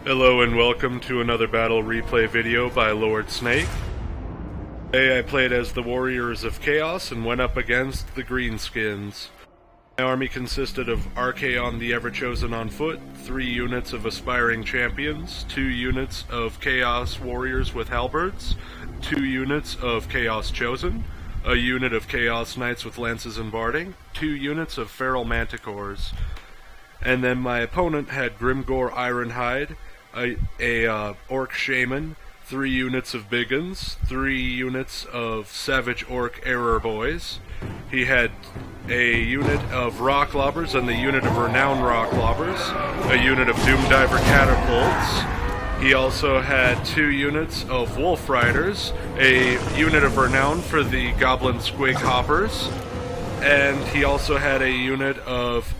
Hello and welcome to another battle replay video by Lord Snake. Today I played as the Warriors of Chaos and went up against the Greenskins. My army consisted of Archaeon the Everchosen on foot, 3 units of Aspiring Champions, 2 units of Chaos Warriors with Halberds, 2 units of Chaos Chosen, a unit of Chaos Knights with Lances and Barding, 2 units of Feral Manticores. And then my opponent had Grimgor Ironhide, a Orc Shaman, 3 units of Biggins, 3 units of Savage Orc Error Boys. He had a unit of Rock Lobbers and the unit of Renowned Rock Lobbers, a unit of Doom Diver Catapults. He also had 2 units of Wolf Riders, a unit of Renown for the Goblin Squig Hoppers, and he also had a unit of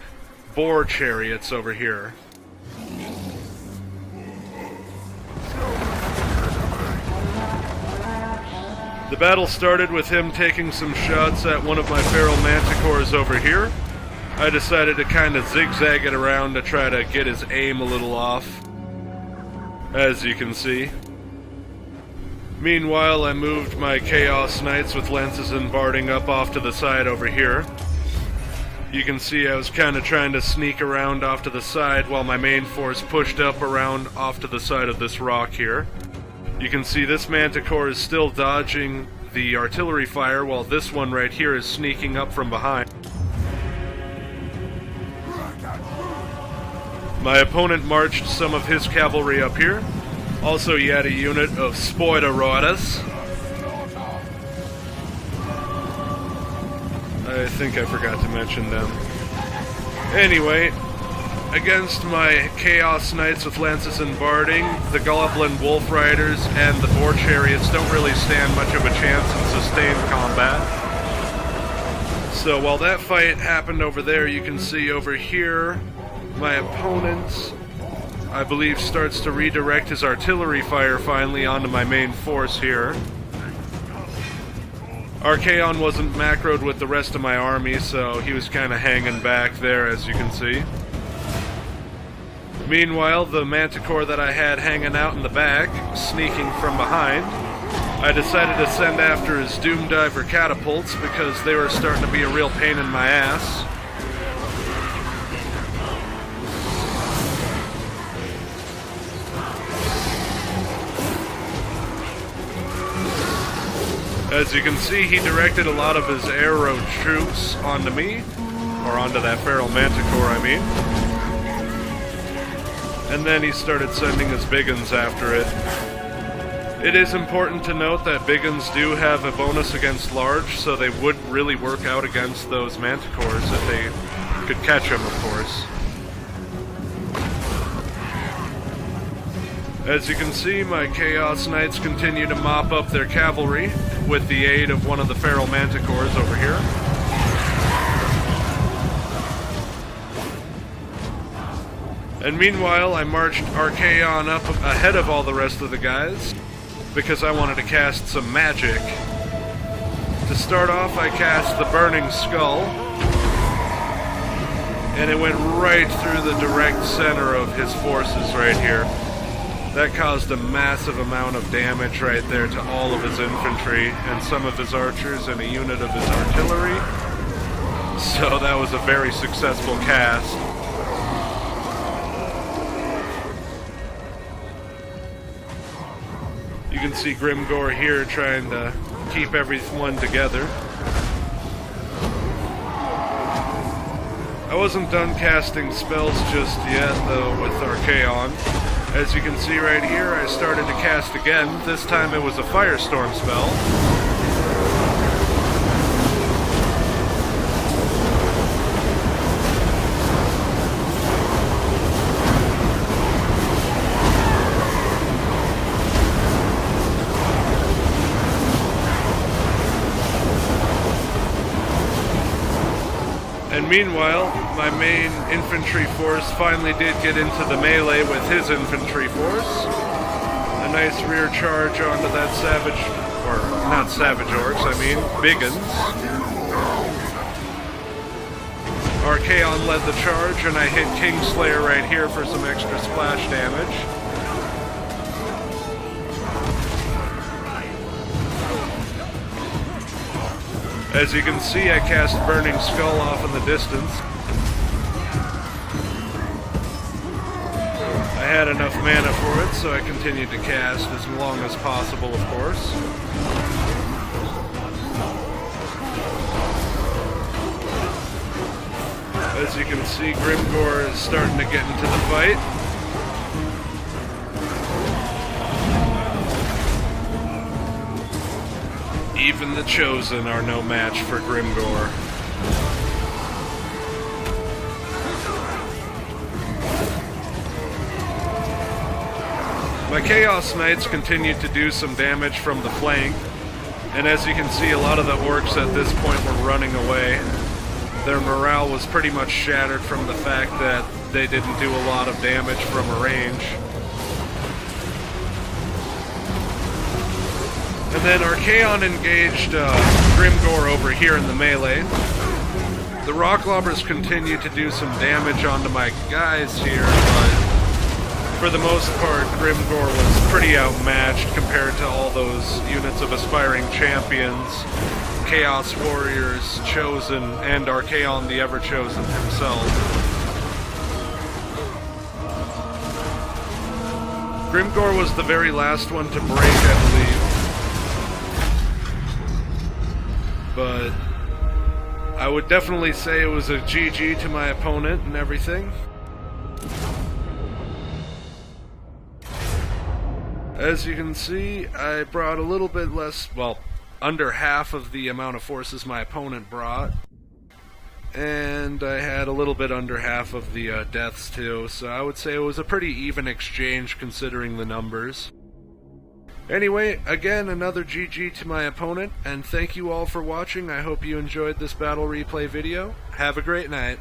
Boar Chariots over here. The battle started with him taking some shots at one of my Feral Manticores over here. I decided to kind of zigzag it around to try to get his aim a little off, as you can see. Meanwhile, I moved my Chaos Knights with Lances and Barding up off to the side over here. You can see I was kind of trying to sneak around off to the side while my main force pushed up around off to the side of this rock here. You can see this Manticore is still dodging the artillery fire while this one right here is sneaking up from behind. My opponent marched some of his cavalry up here. Also, he had a unit of Spoideroides. I think I forgot to mention them. Anyway, against my Chaos Knights with Lances and Barding, the Goblin Wolf Riders and the Boar Chariots don't really stand much of a chance in sustained combat. So while that fight happened over there, you can see over here, my opponent, I believe, starts to redirect his artillery fire finally onto my main force here. Archaeon wasn't macroed with the rest of my army, so he was kind of hanging back there, as you can see. Meanwhile, the Manticore that I had hanging out in the back, sneaking from behind, I decided to send after his Doom Diver Catapults because they were starting to be a real pain in my ass. As you can see, he directed a lot of his arrow troops onto me, or onto that Feral Manticore, I mean. And then he started sending his Biggins after it. It is important to note that Biggins do have a bonus against large, so they would really work out against those Manticores if they could catch them, of course. As you can see, my Chaos Knights continue to mop up their cavalry with the aid of one of the Feral Manticores over here. And meanwhile, I marched Archaeon up ahead of all the rest of the guys because I wanted to cast some magic. To start off, I cast the Burning Skull, and it went right through the direct center of his forces right here. That caused a massive amount of damage right there to all of his infantry and some of his archers and a unit of his artillery. So that was a very successful cast. You can see Grimgor here trying to keep everyone together. I wasn't done casting spells just yet, though, with Archaeon. As you can see right here, I started to cast again. This time it was a Firestorm spell. And meanwhile, my main infantry force finally did get into the melee with his infantry force. A nice rear charge onto that savage, or not savage orcs, I mean Biggins. Archaeon led the charge, and I hit Kingslayer right here for some extra splash damage. As you can see, I cast Burning Skull off in the distance. I had enough mana for it, so I continued to cast as long as possible, of course. As you can see, Grimgor is starting to get into the fight. Even the Chosen are no match for Grimgor. My Chaos Knights continued to do some damage from the flank, and as you can see, a lot of the orcs at this point were running away. Their morale was pretty much shattered from the fact that they didn't do a lot of damage from a range. And then Archaeon engaged Grimgor over here in the melee. The Rock Lobbers continued to do some damage onto my guys here, but for the most part, Grimgor was pretty outmatched compared to all those units of Aspiring Champions, Chaos Warriors, Chosen, and Archaeon the Everchosen himself. Grimgor was the very last one to break, I believe. But I would definitely say it was a GG to my opponent and everything. As you can see, I brought a little bit less, well, under half of the amount of forces my opponent brought. And I had a little bit under half of the deaths too, so I would say it was a pretty even exchange considering the numbers. Anyway, again, another GG to my opponent, and thank you all for watching. I hope you enjoyed this battle replay video. Have a great night.